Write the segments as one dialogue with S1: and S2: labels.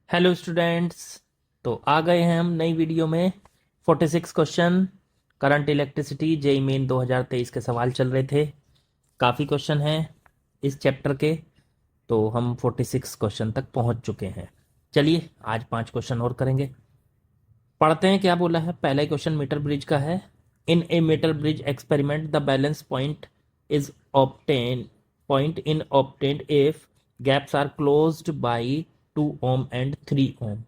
S1: Hello students. तो आ गए हैं हम नई वीडियो में। 46 question current electricity JEE Main 2023 के सवाल चल रहे थे। काफ़ी क्वेश्चन हैं इस चैप्टर के, तो हम 46 क्वेश्चन तक पहुंच चुके हैं। चलिए आज 5 क्वेश्चन और करेंगे। पढ़ते हैं क्या बोला है। पहला क्वेश्चन मीटर ब्रिज का है। In a metre bridge experiment the balance point is obtain point in obtained if gaps are closed by 2 ohm and 3 ohm.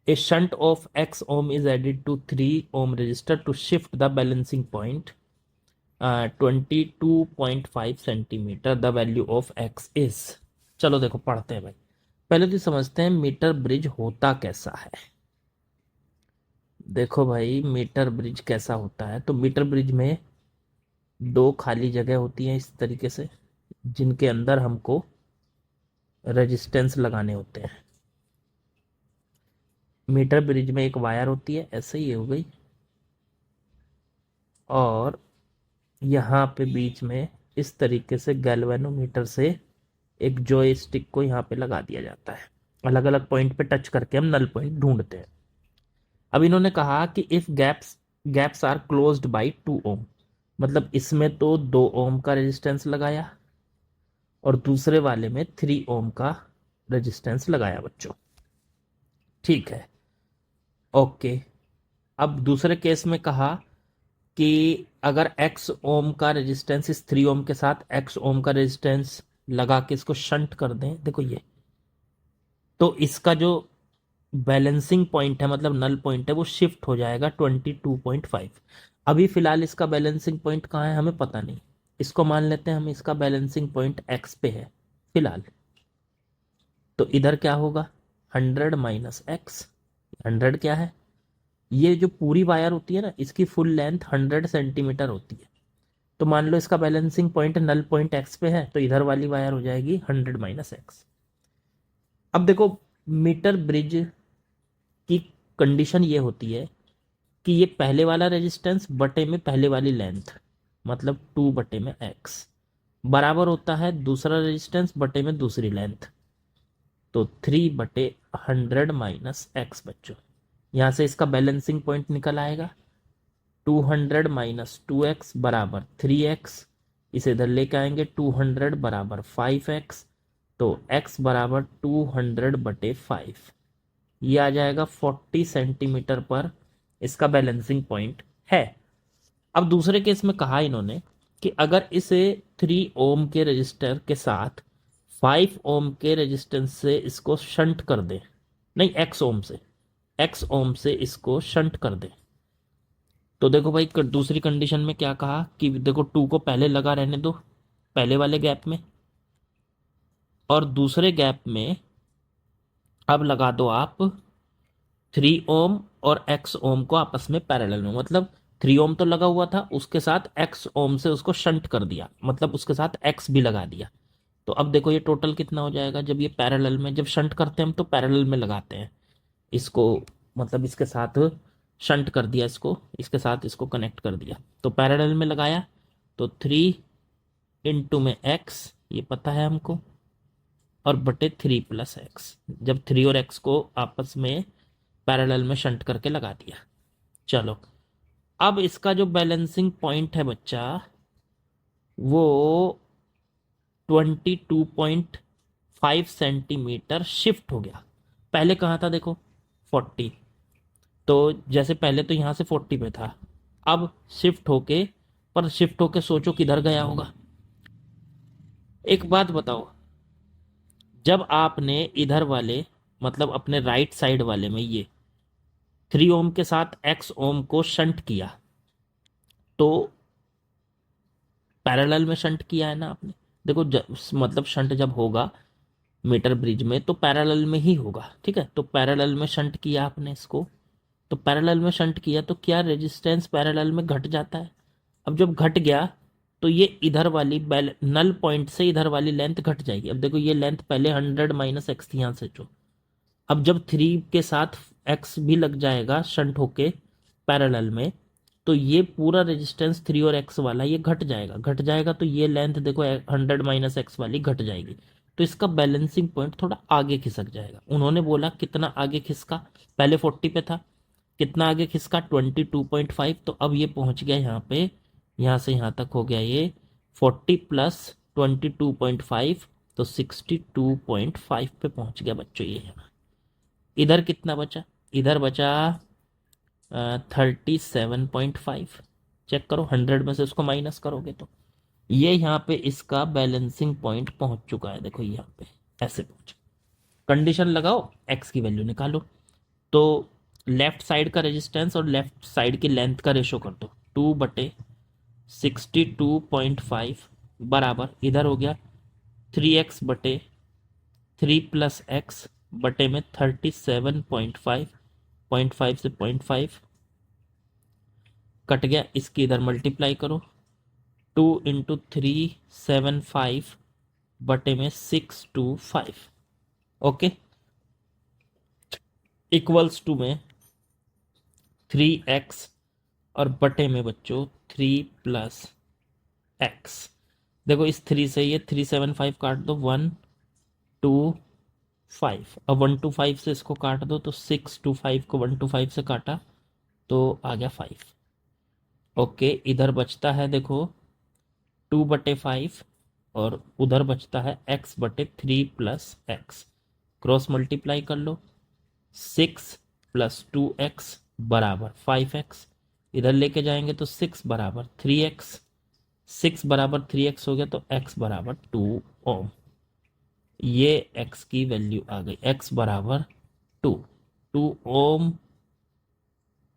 S1: A shunt of X ohm is added to 3 ohm resistor to shift the balancing point 22.5 centimetre. The value of X is. चलो देखो पढ़ते हैं भाई। पहले तो समझते हैं metre bridge होता कैसा है। देखो भाई मीटर ब्रिज कैसा होता है। तो मीटर ब्रिज में दो खाली जगह होती हैं इस तरीके से, जिनके अंदर हमको रेजिस्टेंस लगाने होते हैं। मीटर ब्रिज में एक वायर होती है, ऐसे ही हो गई, और यहाँ पे बीच में इस तरीके से गैल्वेनोमीटर से एक जॉयस्टिक को यहाँ पे लगा दिया जाता है। अलग अलग पॉइंट पे टच करके हम नल पॉइंट ढूंढते हैं। अब इन्होंने कहा कि if gaps are closed by 2 ohm, मतलब इसमें तो 2 ओम का रेजिस्टेंस लगाया और दूसरे वाले में 3 ओम का रेजिस्टेंस लगाया बच्चों। ठीक है, ओके। अब दूसरे केस में कहा कि अगर x ओम का रेजिस्टेंस इस 3 ओम के साथ x ओम का रेजिस्टेंस लगा के इसको शंट कर दें, देखो ये, तो इसका जो बैलेंसिंग पॉइंट है, मतलब नल पॉइंट है, वो शिफ्ट हो जाएगा 22.5। अभी फिलहाल इसका बैलेंसिंग पॉइंट कहाँ है हमें पता नहीं। इसको मान लेते हैं हम इसका बैलेंसिंग पॉइंट x पे है फिलहाल। तो इधर क्या होगा, 100 माइनस एक्स। 100 क्या है, ये जो पूरी वायर होती है ना, इसकी फुल लेंथ 100 सेंटीमीटर होती है। तो मान लो इसका balancing point null point X पे है, तो इधर वाली वायर हो जाएगी 100 माइनस एक्स। अब देखो मीटर ब्रिज की कंडीशन ये होती है कि ये पहले वाला रेजिस्टेंस बटे में पहले वाली लेंथ, मतलब 2 बटे में एक्स, बराबर होता है दूसरा रेजिस्टेंस बटे में दूसरी लेंथ, तो 3 बटे 100 माइनस एक्स बच्चों। यहाँ से इसका बैलेंसिंग पॉइंट निकल आएगा 200 माइनस 2x बराबर 3x। इसे इधर लेके आएंगे 200 बराबर 5x, तो x बराबर 200 बटे 5, ये आ जाएगा 40 सेंटीमीटर पर इसका बैलेंसिंग पॉइंट है। अब दूसरे केस में कहा इन्होंने कि अगर इसे 3 ओम के रजिस्टर के साथ 5 ओम के रेजिस्टेंस से इसको शंट कर दे, नहीं एक्स ओम से इसको शंट कर दे, तो देखो भाई दूसरी कंडीशन में क्या कहा कि देखो 2 को पहले लगा रहने दो पहले वाले गैप में, और दूसरे गैप में अब लगा दो आप 3 ओम और एक्स ओम को आपस में पैरेलल में, मतलब 3 ओम तो लगा हुआ था, उसके साथ एक्स ओम से उसको शंट कर दिया, मतलब उसके साथ एक्स भी लगा दिया। तो अब देखो ये टोटल कितना हो जाएगा, जब ये पैरेलल में, जब शंट करते हैं हम तो पैरेलल में लगाते हैं इसको, मतलब इसके साथ शंट कर दिया, इसको इसके साथ इसको कनेक्ट कर दिया, तो पैरेलल में लगाया, तो 3 इंटू में एक्स, ये पता है हमको, और बटे 3 प्लस एक्स, जब 3 और एक्स को आपस में पैरेलल में शंट करके लगा दिया। चलो अब इसका जो बैलेंसिंग पॉइंट है बच्चा, वो 22.5 सेंटीमीटर शिफ्ट हो गया। पहले कहाँ था देखो 40, तो जैसे पहले तो यहाँ से 40 पे था, अब शिफ्ट होके, पर शिफ्ट होके सोचो किधर गया होगा। एक बात बताओ, जब आपने इधर वाले, मतलब अपने राइट साइड वाले में ये 3 ओम के साथ एक्स ओम को शंट किया, तो पैरेलल में शंट किया है ना आपने। देखो मतलब शंट जब होगा मीटर ब्रिज में तो पैरेलल में ही होगा, ठीक है। तो पैरेलल में शंट किया आपने इसको, तो पैरेलल में शंट किया तो क्या रेजिस्टेंस पैरेलल में घट जाता है। अब जब घट गया तो ये इधर वाली नल पॉइंट से इधर वाली लेंथ घट जाएगी। अब देखो ये लेंथ पहले 100 माइनस एक्स थी यहाँ से जो, अब जब 3 के साथ एक्स भी लग जाएगा शंट होके पैरेलल में, तो ये पूरा रेजिस्टेंस 3 और एक्स वाला ये घट जाएगा, तो ये लेंथ देखो 100 माइनस एक्स वाली घट जाएगी। तो इसका बैलेंसिंग पॉइंट थोड़ा आगे खिसक जाएगा। उन्होंने बोला कितना आगे खिसका, पहले 40 पे था, कितना आगे खिसका 22.5, तो अब ये पहुंच गया यहाँ पे, यहाँ से यहाँ तक हो गया ये 40 प्लस 22.5, तो 62.5 पे पहुंच गया बच्चों ये यहाँ। इधर कितना बचा, इधर बचा 37.5। चेक करो, 100 में से उसको माइनस करोगे तो ये यहाँ पे इसका बैलेंसिंग पॉइंट पहुंच चुका है। देखो यहाँ पे ऐसे पहुंच, कंडीशन लगाओ, एक्स की वैल्यू निकालो। तो लेफ्ट साइड का रेजिस्टेंस और लेफ्ट साइड की लेंथ का रेशो कर दो, 2/62.5 बराबर इधर हो गया 3x/3 + x बटे में 37.5, 0.5 से 0.5 कट गया, इसकी इधर मल्टीप्लाई करो, 2 × 3 = 7, 5 बटे में 625, ओके, इक्वल्स टू में 3x और बटे में बच्चों 3 + x। देखो इस 3 से ये 375 काट दो, 1 2 5, अब 1 2 5 से इसको काट दो, तो 6 2 5 को 1 2 5 से काटा तो आ गया 5, ओके। इधर बचता है देखो 2/5 और उधर बचता है x/3 + x, क्रॉस मल्टीप्लाई कर लो, 6 + 2x बराबर 5x, इधर लेके जाएंगे तो 6 बराबर 3x, 6 बराबर 3x हो गया, तो x बराबर 2 ओम। ये x की वैल्यू आ गई, x बराबर 2 ओम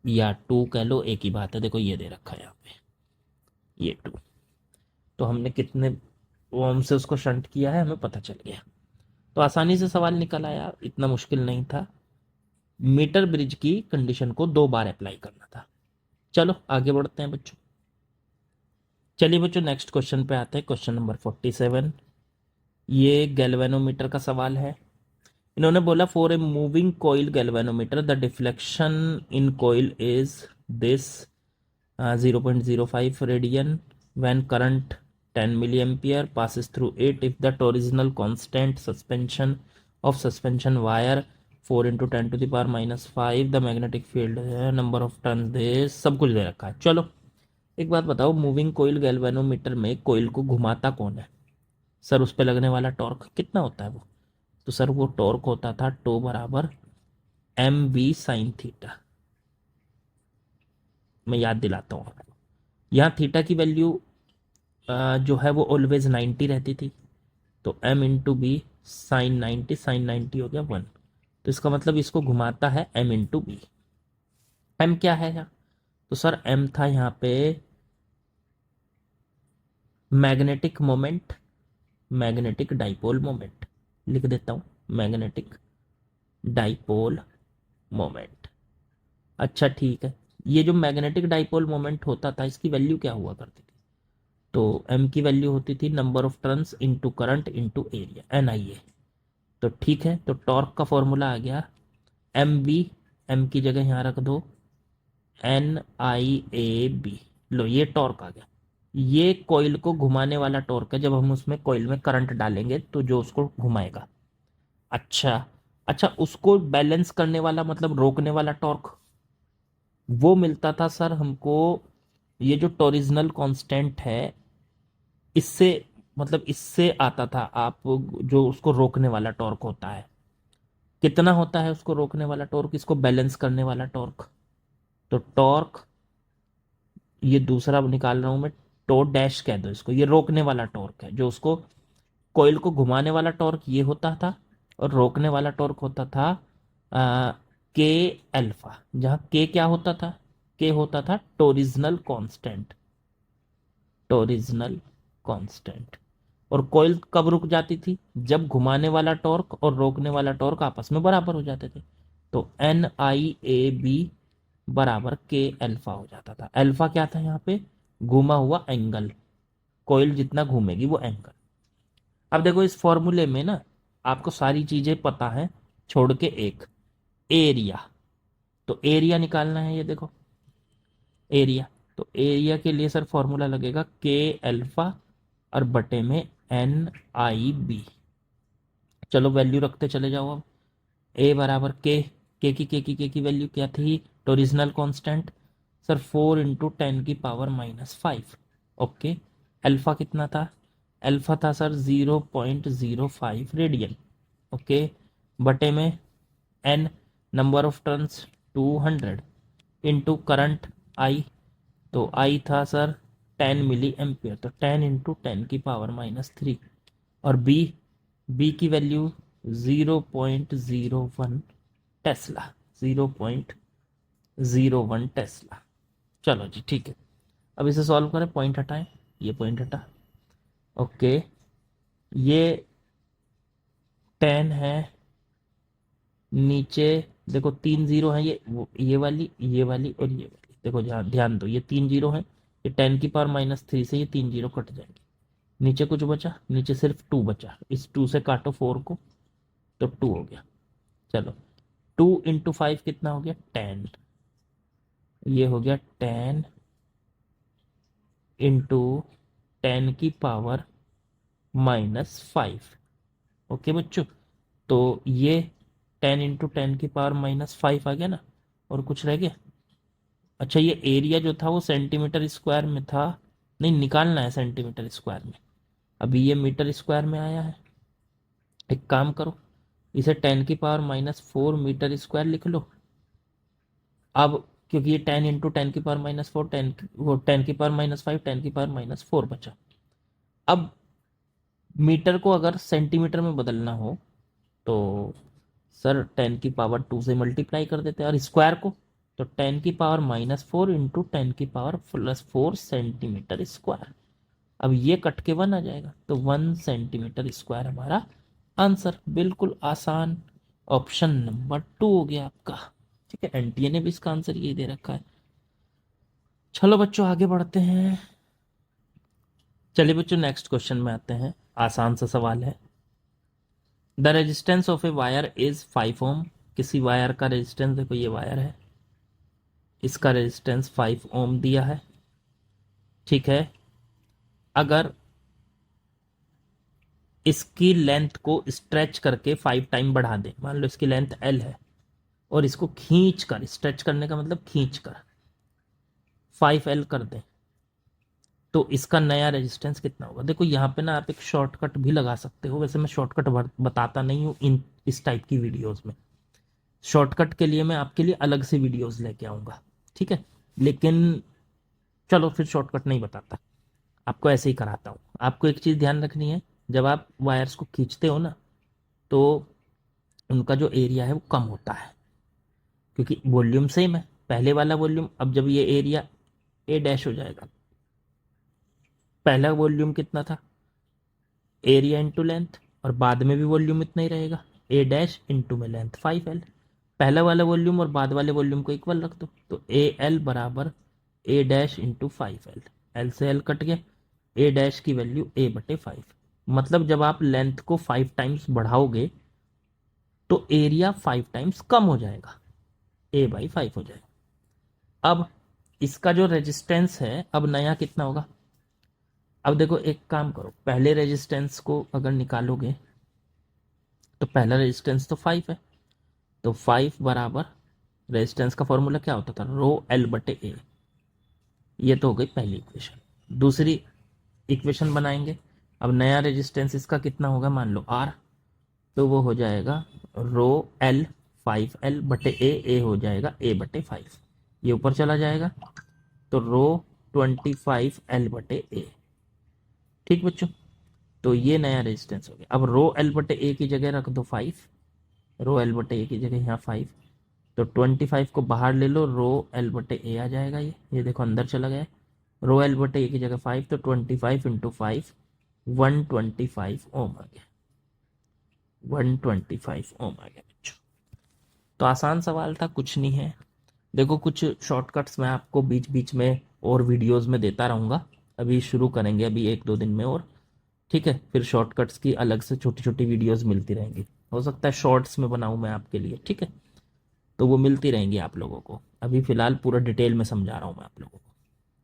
S1: या 2 कह लो, एक ही बात है। देखो ये दे रखा है यहाँ पे, ये 2, तो हमने कितने ओम से उसको शंट किया है हमें पता चल गया। तो आसानी से सवाल निकल आया, इतना मुश्किल नहीं था। मीटर ब्रिज की कंडीशन को 2 बार अप्लाई करना था। चलो आगे बढ़ते हैं बच्चों। चलिए बच्चों नेक्स्ट क्वेश्चन पे आते हैं, क्वेश्चन नंबर 47। ये गैल्वेनोमीटर का सवाल है। इन्होंने बोला for a moving coil galvanometer the deflection in coil is this 0.05 radian when current 10 milliampere passes through it if the torsional constant suspension of suspension wire 4 × 10⁻⁻5 the magnetic field number of turns, this सब कुछ दे रखा है। चलो एक बात बताओ, moving coil galvanometer में coil को घुमाता कौन है? सर उस पर लगने वाला टॉर्क कितना होता है वो? तो सर वो टॉर्क होता था टो बराबर mv sin थीटा। मैं याद दिलाता हूँ आपको, यहाँ थीटा की वैल्यू जो है वो ऑलवेज 90 रहती थी, तो m × b sin 90, sin 90 हो गया 1, तो इसका मतलब इसको घुमाता है m × b। m क्या है यहाँ? तो सर m था यहाँ पे magnetic moment, magnetic dipole moment, लिख देता हूँ मैग्नेटिक डाइपोल मोमेंट। अच्छा ठीक है, ये जो मैग्नेटिक डाइपोल मोमेंट होता था इसकी वैल्यू क्या हुआ करती थी? तो m की वैल्यू होती थी number of turns into current into area, NIA। तो ठीक है, तो टॉर्क का फॉर्मूला आ गया mv, m की जगह यहाँ रख दो NIAB। लो ये टॉर्क आ गया, ये कॉइल को घुमाने वाला टॉर्क है, जब हम उसमें कॉइल में करंट डालेंगे तो जो उसको घुमाएगा। अच्छा अच्छा, उसको बैलेंस करने वाला मतलब रोकने वाला टॉर्क वो मिलता था सर हमको, ये जो टॉरिजनल कांस्टेंट है इससे, मतलब इससे आता था। आप जो उसको रोकने वाला टॉर्क होता है, कितना होता है उसको रोकने वाला टॉर्क, इसको बैलेंस करने वाला टॉर्क? तो टॉर्क ये दूसरा निकाल रहा हूं मैं, टो डैश कह दो इसको, ये रोकने वाला टॉर्क है। जो उसको कोइल को घुमाने वाला टॉर्क ये होता था, और रोकने वाला टॉर्क होता था के अल्फा, जहां के क्या होता था? के होता था टोरिजनल कांस्टेंट, टोरिजनल कांस्टेंट। और कॉइल कब रुक जाती थी? जब घुमाने वाला टॉर्क और रोकने वाला टॉर्क आपस में बराबर हो जाते थे। तो NIAB बराबर के अल्फा हो जाता था। अल्फा क्या था यहाँ पे? घुमा हुआ एंगल, कॉइल जितना घूमेगी वो एंगल। अब देखो इस फॉर्मूले में ना आपको सारी चीजें पता है छोड़ के एक, एरिया। तो एरिया निकालना है, ये देखो एरिया। तो एरिया के लिए सर फॉर्मूला लगेगा के अल्फा और बटे में NIB। चलो वैल्यू रखते चले जाओ अब। ए बराबर के की वैल्यू क्या थी, तो original constant sir 4 × 10⁻⁵। Okay, alpha कितना था, अल्फा था सर 0.05 रेडियन। ओके, बटे में N, number of turns 200, into current I, तो आई था सर 10 मिली एम्पियर, तो 10 × 10⁻³ और बी की वैल्यू 0.01 टेस्ला, 0.01 टेस्ला। चलो जी ठीक है, अब इसे सॉल्व करें, पॉइंट हटाएं, ये पॉइंट हटा। ओके, ये 10 है, नीचे देखो 3 जीरो है, ये वाली, ये वाली और ये वाली, देखो ध्यान ध्यान दो, ये 3 जीरो है, ये 10⁻³ से ये 3 जीरो कट जाएंगे। नीचे कुछ बचा, नीचे सिर्फ 2 बचा, इस 2 से काटो 4 को, तो 2 हो गया। चलो 2 × 5 कितना हो गया, 10, ये हो गया 10 × 10⁻⁻5। ओके बच्चों, तो ये 10 × 10⁻⁻5 आ गया ना, और कुछ रह गया। अच्छा, ये एरिया जो था वो सेंटीमीटर स्क्वायर में था, नहीं निकालना है सेंटीमीटर स्क्वायर में, अभी ये मीटर स्क्वायर में आया है। एक काम करो, इसे 10⁻⁻4 मीटर स्क्वायर लिख लो। अब क्योंकि ये 10 × 10⁻⁻4, 10 वो 10⁻⁻5, 10⁻⁻4 बचा। अब मीटर को अगर सेंटीमीटर में बदलना हो तो सर 10⁻² से मल्टीप्लाई कर देते हैं, और स्क्वायर को तो 10⁻⁻4 इंटू 10⁻+4 सेंटीमीटर स्क्वायर। अब ये कट के 1 आ जाएगा, तो 1 सेंटीमीटर स्क्वायर हमारा आंसर। बिल्कुल आसान, ऑप्शन नंबर 2 हो गया आपका। ठीक है, एनटीए ने भी इसका आंसर ये दे रखा है। चलो बच्चों आगे बढ़ते हैं। चलिए बच्चों नेक्स्ट क्वेश्चन में आते हैं, आसान सा सवाल है। The resistance of a wire is 5 ओम। किसी वायर का रेजिस्टेंस, देखो ये वायर है, इसका रेजिस्टेंस 5 ओम दिया है। ठीक है, अगर इसकी लेंथ को स्ट्रेच करके 5 टाइम बढ़ा दें, मान लो इसकी लेंथ एल है, और इसको खींच कर, स्ट्रेच करने का मतलब खींच कर 5L कर दें, तो इसका नया रेजिस्टेंस कितना होगा। देखो यहाँ पे ना आप एक शॉर्टकट भी लगा सकते हो, वैसे मैं शॉर्टकट बताता नहीं हूँ इन इस टाइप की वीडियोस में। शॉर्टकट के लिए मैं आपके लिए अलग से वीडियोस लेके आऊँगा, ठीक है, लेकिन चलो फिर शॉर्टकट नहीं बताता, आपको ऐसे ही कराता हूँ। आपको एक चीज़ ध्यान रखनी है, जब आप वायर्स को खींचते हो ना, तो उनका जो एरिया है वो कम होता है, क्योंकि वॉल्यूम सेम है, पहले वाला वॉल्यूम, अब जब ये एरिया ए डैश हो जाएगा, पहला वॉल्यूम कितना था, एरिया इंटू लेंथ, और बाद में भी वॉल्यूम इतना ही रहेगा, ए डैश इंटू में लेंथ 5L। पहला वाला वॉल्यूम और बाद वाले वॉल्यूम को इक्वल रख दो, तो ए एल बराबर ए डैश इंटू 5L, एल से एल कट गया, ए डैश की वैल्यू A/5। मतलब जब आप लेंथ को 5 टाइम्स बढ़ाओगे तो एरिया 5 टाइम्स कम हो जाएगा, A/5 हो जाएगा। अब इसका जो रेजिस्टेंस है, अब नया कितना होगा। अब देखो एक काम करो, पहले रेजिस्टेंस को अगर निकालोगे तो पहला रेजिस्टेंस तो 5 है, तो 5 बराबर, रेजिस्टेंस का फॉर्मूला क्या होता था, ρL/A। ये तो हो गई पहली इक्वेशन। दूसरी इक्वेशन बनाएंगे, अब नया रेजिस्टेंस इसका कितना होगा, मान लो R, तो वो हो जाएगा ρL 5L/A, ए हो जाएगा A/5, ये ऊपर चला जाएगा, तो ρ25L/A। ठीक बच्चों, तो ये नया रेजिस्टेंस हो गया। अब ρL/A की जगह रख दो 5, ρL/A की जगह यहाँ 5, तो 25 को बाहर ले लो, ρL/A आ जाएगा, ये देखो अंदर चला गया, ρL/A की जगह 5, तो 25 इंटू 5 125 ओम आ गया, 125 ओम आ गया बच्चों। तो आसान सवाल था, कुछ नहीं है। देखो कुछ शॉर्टकट्स मैं आपको बीच बीच में और वीडियोस में देता रहूँगा, अभी शुरू करेंगे अभी 1-2 दिन में और, ठीक है, फिर शॉर्टकट्स की अलग से छोटी छोटी वीडियोस मिलती रहेंगी, हो सकता है शॉर्ट्स में बनाऊँ मैं आपके लिए, ठीक है, तो वो मिलती रहेंगी आप लोगों को। अभी फ़िलहाल पूरा डिटेल में समझा रहा हूँ मैं आप लोगों को।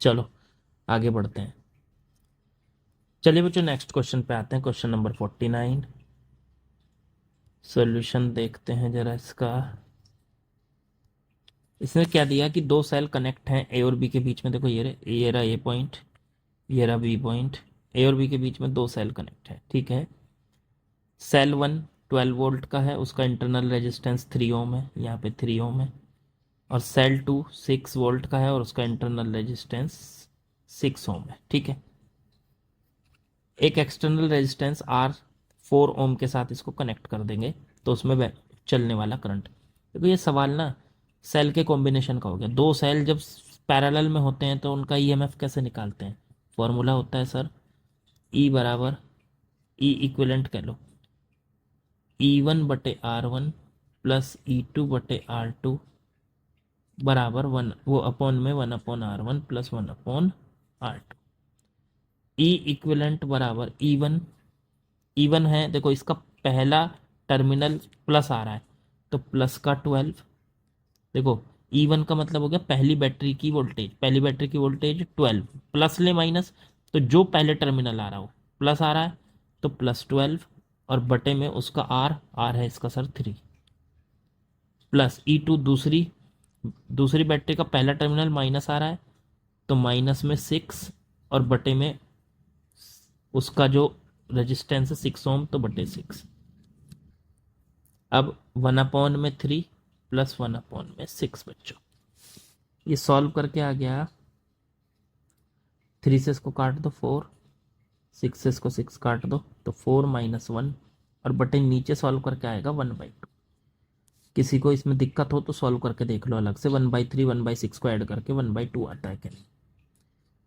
S1: चलो आगे बढ़ते हैं। चलिए बच्चों नेक्स्ट क्वेश्चन पे आते हैं, क्वेश्चन नंबर 49। सॉल्यूशन देखते हैं जरा इसका। इसने क्या दिया कि दो सेल कनेक्ट हैं ए और बी के बीच में। देखो ये रहा ए पॉइंट, ये रहा बी पॉइंट। ए और बी के बीच में दो सेल कनेक्ट है, ठीक है। सेल 1 12 वोल्ट का है, उसका इंटरनल रेजिस्टेंस 3 ओम है, यहाँ पे 3 ओम है। और सेल 2 6 वोल्ट का है और उसका इंटरनल रेजिस्टेंस 6 ओम है, ठीक है। एक एक्सटर्नल रेजिस्टेंस आर 4 ओम के साथ इसको कनेक्ट कर देंगे तो उसमें चलने वाला करंट। देखो ये सवाल ना सेल के कॉम्बिनेशन का हो गया। दो सेल जब पैरेलल में होते हैं तो उनका ईएमएफ कैसे निकालते हैं? फॉर्मूला होता है सर ई बराबर ई इक्विवेलेंट कह लो E1/R1 प्लस E2/R2 बराबर 1 वो अपॉन में 1/R1 प्लस 1/R2। ई इक्विवेलेंट बराबर E1 है, देखो इसका पहला टर्मिनल प्लस आ रहा है तो प्लस का 12। देखो E1 का मतलब हो गया पहली बैटरी की वोल्टेज, पहली बैटरी की वोल्टेज 12, प्लस ले माइनस, तो जो पहले टर्मिनल आ रहा हो प्लस आ रहा है तो प्लस 12, और बटे में उसका आर है इसका सर 3, प्लस E2 दूसरी बैटरी का पहला टर्मिनल माइनस आ रहा है तो माइनस में 6, और बटे में उसका जो रेजिस्टेंस है 6 ओम तो बटे 6। अब 1/3 प्लस 1/6 बच्चों, ये सॉल्व करके आ गया। 3 से इसको काट दो 4, 6 से इसको 6 काट दो तो 4 - 1, और बटे नीचे सॉल्व करके आएगा 1/2। किसी को इसमें दिक्कत हो तो सॉल्व करके देख लो अलग से, 1/3 1/6 को ऐड करके 1/2 आता है कि नहीं।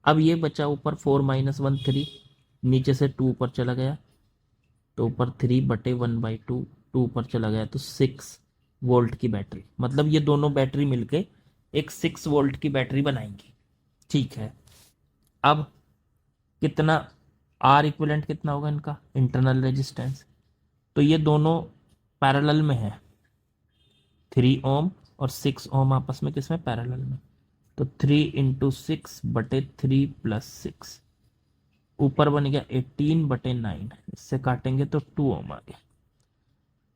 S1: अब ये बचा ऊपर 4 - 1 3, नीचे से 2 ऊपर चला गया तो ऊपर 3/1/2, 2 ऊपर चला गया तो 6 वोल्ट की बैटरी। मतलब ये दोनों बैटरी मिलके एक 6 वोल्ट की बैटरी बनाएंगी, ठीक है। अब कितना आर इक्विवेलेंट कितना होगा इनका इंटरनल रेजिस्टेंस, तो ये दोनों पैरेलल में है, 3 ओम और 6 ओम आपस में किसमें पैरेलल में, तो 3 × 6/3 + 6, ऊपर बन गया 18/9, इससे काटेंगे तो 2 ओम आ गया।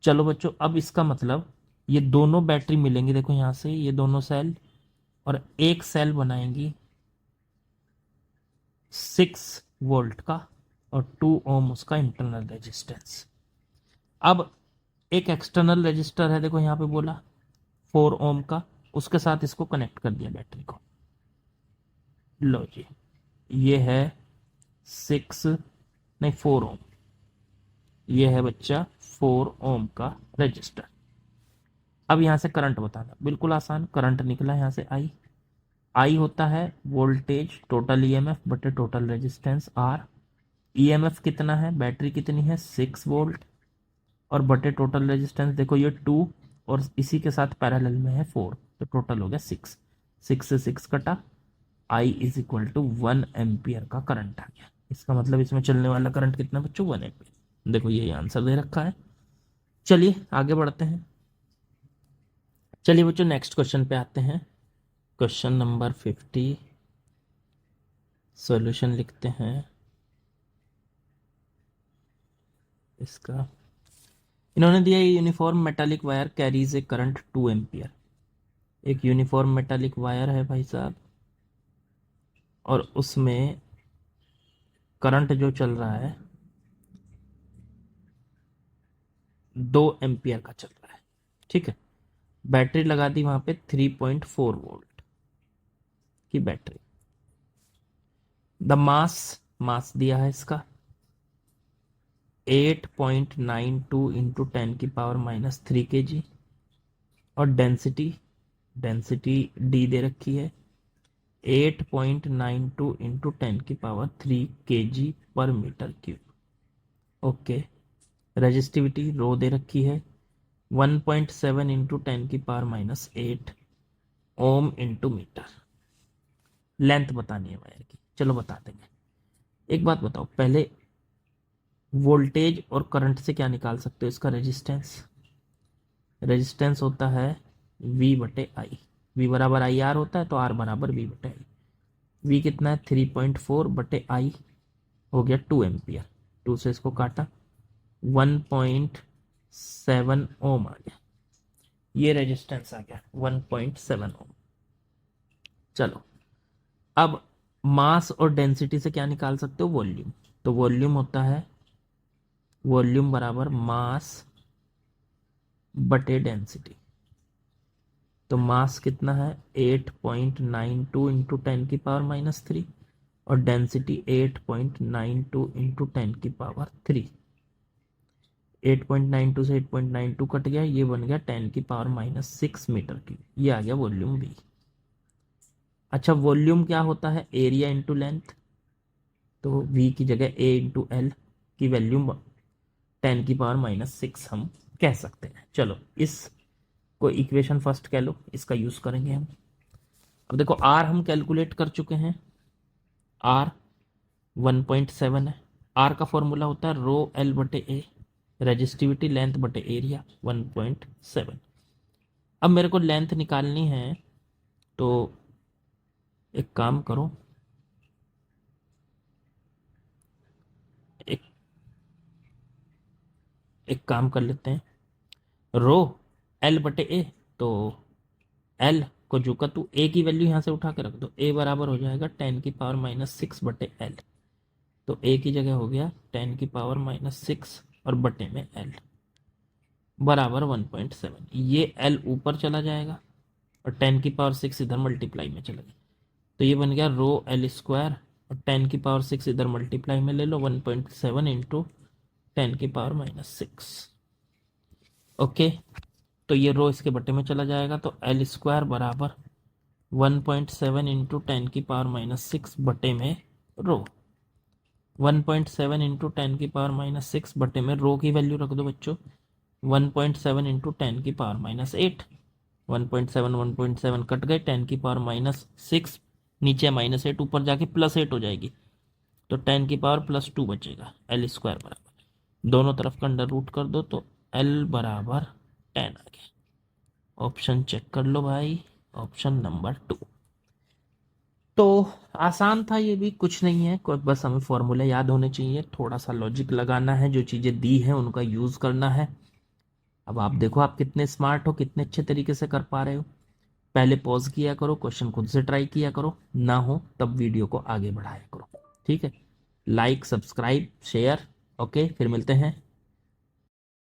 S1: चलो बच्चों अब इसका मतलब ये दोनों बैटरी मिलेंगी, देखो यहां से ये दोनों सेल, और एक सेल बनाएंगी 6 वोल्ट का और 2 ओम उसका इंटरनल रेजिस्टेंस। अब एक एक्सटर्नल रजिस्टर है, देखो यहाँ पे बोला 4 ओम का, उसके साथ इसको कनेक्ट कर दिया बैटरी को। लो जी ये है 6 नहीं 4 ओम, ये है बच्चा 4 ओम का रजिस्टर। अब यहां से करंट बताना, बिल्कुल आसान। करंट निकला यहां से आई होता है वोल्टेज टोटल ईएमएफ बटे टोटल रेजिस्टेंस आर। ईएमएफ कितना है, बैटरी कितनी है 6 वोल्ट, और बटे टोटल रेजिस्टेंस देखो ये 2 और इसी के साथ पैरेलल में है 4, तो टोटल हो गया 6। 6 से 6 कटा, I = 1 एम्पियर का करंट आ गया। इसका मतलब इसमें चलने वाला करंट कितना बच्चों 1 एम्पियर। देखो ये आंसर दे रखा है। चलिए आगे बढ़ते हैं। चलिए बच्चों नेक्स्ट क्वेश्चन पे आते हैं। क्वेश्चन नंबर 50, सॉल्यूशन लिखते हैं इसका। इन्होंने दिया यूनिफॉर्म मेटालिक वायर कैरीज ए करंट 2 एम्पियर। एक यूनिफॉर्म मेटालिक वायर है भाई साहब, और उसमें करंट जो चल रहा है 2 एम्पियर का चल रहा है, ठीक है। बैटरी लगा दी वहां पे 3.4 वोल्ट की बैटरी। द मास दिया है इसका 8.92 × 10⁻³ kg, और डेंसिटी डी दे रखी है 8.92 × 10³ kg/m³। ओके, रेजिस्टिविटी रो दे रखी है 1.7 × 10⁻⁸ ओम इंटू मीटर। लेंथ बतानी है वायर की, चलो बता देंगे। एक बात बताओ, पहले वोल्टेज और करंट से क्या निकाल सकते हो, इसका रेजिस्टेंस होता है V/I। V बराबर IR होता है तो R बराबर V/I। V कितना है 3.4/I हो गया 2 एम्पियर। 2 से इसको काटा 1.7 ओम आ गया, ये रेजिस्टेंस आ गया 1.7 ओम। चलो अब मास और डेंसिटी से क्या निकाल सकते हो, वॉल्यूम। तो वॉल्यूम होता है, वॉल्यूम बराबर मास बटे डेंसिटी। तो मास कितना है 8.92 इंटू 10⁻³ और डेंसिटी 8.92 इंटू 10⁻3। 8.92 से 8.92 कट गया, ये बन गया 10⁻⁻6 मीटर की, ये आ गया वॉल्यूम V। अच्छा वॉल्यूम क्या होता है, एरिया इंटू लेंथ। तो V की जगह A इंटू एल की वैल्यू 10⁻⁻6 हम कह सकते हैं। चलो इस को इक्वेशन फर्स्ट कह लो, इसका यूज करेंगे हम। अब देखो R हम कैलकुलेट कर चुके हैं, R 1.7 है। R का फॉर्मूला होता है रो एल बटे ए, रेजिस्टिविटी लेंथ बटे एरिया 1.7। अब मेरे को लेंथ निकालनी है, तो एक काम करो, एक एक काम कर लेते हैं, रो एल बटे ए, तो एल को जो का तू ए की वैल्यू यहां से उठा के रख दो, ए बराबर हो जाएगा 10⁻⁻6 बटे एल। तो ए की जगह हो गया 10⁻⁻6 और बटे में एल बराबर 1.7। ये एल ऊपर चला जाएगा और 10⁻6 इधर मल्टीप्लाई में चला गया, तो ये बन गया रो एल स्क्वायर और 10⁻6 इधर मल्टीप्लाई में ले लो 1.7 इंटू 10⁻⁻6। ओके, तो ये रो इसके बटे में चला जाएगा, तो एल स्क्वायर बराबर 1.7 इंटू 10⁻6 बटे में रो। 1.7 इंटू 10⁻6 बटे में रो की वैल्यू रख दो बच्चों 1.7 इंटू 10⁻8। 1.7 1.7 कट गए, 10⁻6 नीचे -8 ऊपर जाके +8 हो जाएगी, तो 10⁻+2 बचेगा। एल स्क्वायर बराबर दोनों तरफ का अंडर रूट कर दो, तो एल बराबर 10 आ गया। ऑप्शन चेक कर लो भाई, ऑप्शन नंबर 2। तो आसान था ये भी, कुछ नहीं है, कोई बस हमें फॉर्मूले याद होने चाहिए, थोड़ा सा लॉजिक लगाना है, जो चीज़ें दी हैं उनका यूज़ करना है। अब आप देखो आप कितने स्मार्ट हो, कितने अच्छे तरीके से कर पा रहे हो। पहले पॉज किया करो, क्वेश्चन खुद से ट्राई किया करो, ना हो तब वीडियो को आगे बढ़ाया करो। ठीक है, लाइक सब्सक्राइब शेयर। ओके, फिर मिलते हैं